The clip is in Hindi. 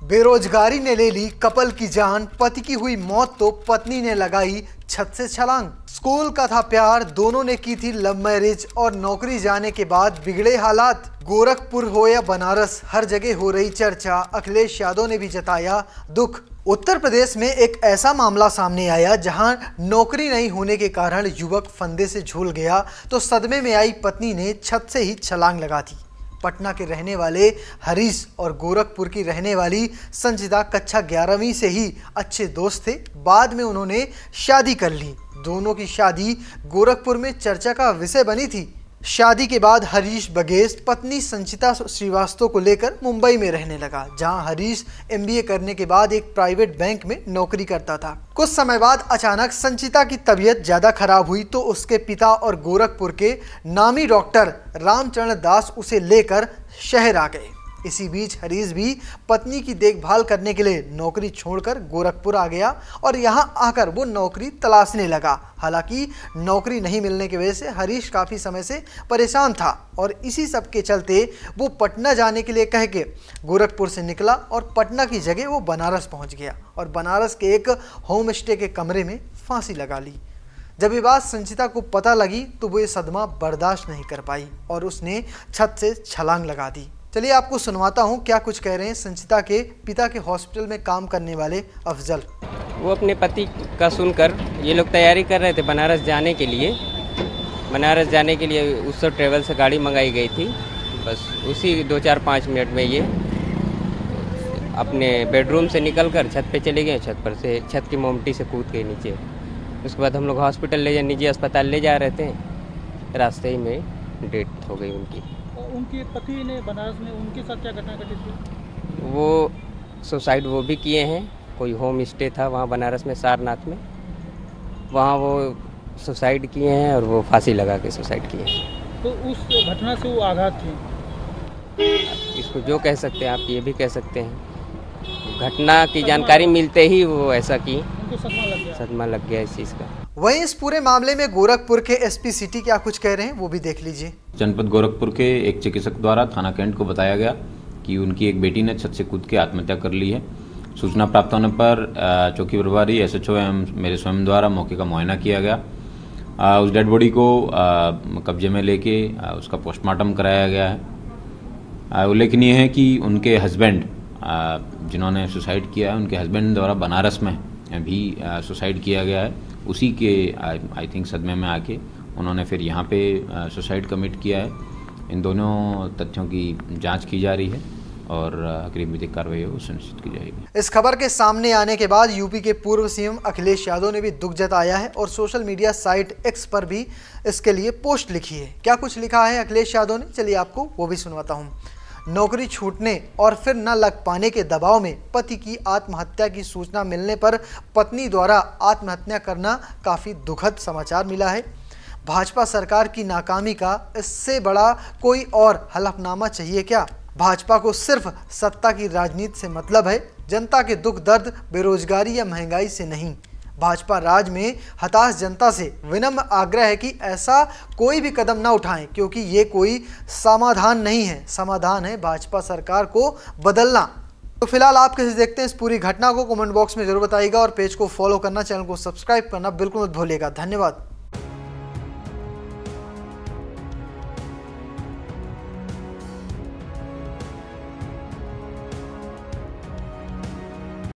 बेरोजगारी ने ले ली कपल की जान, पति की हुई मौत तो पत्नी ने लगाई छत से छलांग। स्कूल का था प्यार, दोनों ने की थी लव मैरिज और नौकरी जाने के बाद बिगड़े हालात। गोरखपुर हो या बनारस, हर जगह हो रही चर्चा। अखिलेश यादव ने भी जताया दुख। उत्तर प्रदेश में एक ऐसा मामला सामने आया जहां नौकरी नहीं होने के कारण युवक फंदे से झूल गया तो सदमे में आई पत्नी ने छत से ही छलांग लगा दी। पटना के रहने वाले हरीश और गोरखपुर की रहने वाली संचिता कक्षा 11वीं से ही अच्छे दोस्त थे। बाद में उन्होंने शादी कर ली। दोनों की शादी गोरखपुर में चर्चा का विषय बनी थी। शादी के बाद हरीश बघेल पत्नी संचिता श्रीवास्तव को लेकर मुंबई में रहने लगा, जहां हरीश MBA करने के बाद एक प्राइवेट बैंक में नौकरी करता था। कुछ समय बाद अचानक संचिता की तबीयत ज्यादा खराब हुई तो उसके पिता और गोरखपुर के नामी डॉक्टर रामचरण दास उसे लेकर शहर आ गए। इसी बीच हरीश भी पत्नी की देखभाल करने के लिए नौकरी छोड़कर गोरखपुर आ गया और यहां आकर वो नौकरी तलाशने लगा। हालांकि नौकरी नहीं मिलने की वजह से हरीश काफ़ी समय से परेशान था और इसी सब के चलते वो पटना जाने के लिए कह के गोरखपुर से निकला और पटना की जगह वो बनारस पहुंच गया और बनारस के एक होम स्टे के कमरे में फांसी लगा ली। जब ये बात संचिता को पता लगी तो वो ये सदमा बर्दाश्त नहीं कर पाई और उसने छत से छलांग लगा दी। चलिए आपको सुनवाता हूँ क्या कुछ कह रहे हैं संचिता के पिता के हॉस्पिटल में काम करने वाले अफजल। वो अपने पति का सुनकर ये लोग तैयारी कर रहे थे बनारस जाने के लिए। बनारस जाने के लिए उससे ट्रेवल से गाड़ी मंगाई गई थी। बस उसी 2-4-5 मिनट में ये अपने बेडरूम से निकलकर छत पे चले गए। छत पर से छत की मोमटी से कूद गए नीचे। उसके बाद हम लोग हॉस्पिटल निजी अस्पताल ले जा रहे थे। रास्ते ही में डेथ हो गई उनकी। उनके पति ने बनारस में उनके साथ क्या घटना घटी थी? वो सुसाइड वो भी किए हैं। कोई होम स्टे था वहाँ बनारस में सारनाथ में, वहाँ वो सुसाइड किए हैं और वो फांसी लगा के सुसाइड किए हैं। तो उस घटना से वो आघात थे? इसको जो कह सकते हैं आप ये भी कह सकते हैं। घटना की जानकारी मिलते ही वो ऐसा की, उनको सदमा लग गया इस चीज़ का। वहीं इस पूरे मामले में गोरखपुर के SP सिटी क्या कुछ कह रहे हैं वो भी देख लीजिए। जनपद गोरखपुर के एक चिकित्सक द्वारा थाना कैंट को बताया गया कि उनकी एक बेटी ने छत से कूद के आत्महत्या कर ली है। सूचना प्राप्त होने पर चौकी प्रभारी SHO एवं मेरे स्वयं द्वारा मौके का मुआयना किया गया। उस डेड बॉडी को कब्जे में लेके उसका पोस्टमार्टम कराया गया है। उल्लेखनीय है कि उनके हस्बैंड जिन्होंने सुसाइड किया है, उनके हस्बैंड द्वारा बनारस में भी सुसाइड किया गया है। उसी के आई थिंक सदमे में आके उन्होंने फिर यहाँ पे सुसाइड कमिट किया है। इन दोनों तथ्यों की जांच की जा रही है और अग्रिम विधिक कार्रवाई वो सुनिश्चित की जाएगी। इस खबर के सामने आने के बाद यूपी के पूर्व CM अखिलेश यादव ने भी दुख जताया है और सोशल मीडिया साइट X पर भी इसके लिए पोस्ट लिखी है। क्या कुछ लिखा है अखिलेश यादव ने, चलिए आपको वो भी सुनवाता हूँ। नौकरी छूटने और फिर न लग पाने के दबाव में पति की आत्महत्या की सूचना मिलने पर पत्नी द्वारा आत्महत्या करना काफ़ी दुखद समाचार मिला है। भाजपा सरकार की नाकामी का इससे बड़ा कोई और हलफनामा चाहिए क्या? भाजपा को सिर्फ सत्ता की राजनीति से मतलब है, जनता के दुख दर्द, बेरोजगारी या महंगाई से नहीं। भाजपा राज में हताश जनता से विनम्र आग्रह है कि ऐसा कोई भी कदम ना उठाएं, क्योंकि ये कोई समाधान नहीं है। समाधान है भाजपा सरकार को बदलना। तो फिलहाल आप कैसे देखते हैं इस पूरी घटना को, कमेंट बॉक्स में जरूर बताइएगा और पेज को फॉलो करना, चैनल को सब्सक्राइब करना बिल्कुल मत भूलिएगा। धन्यवाद।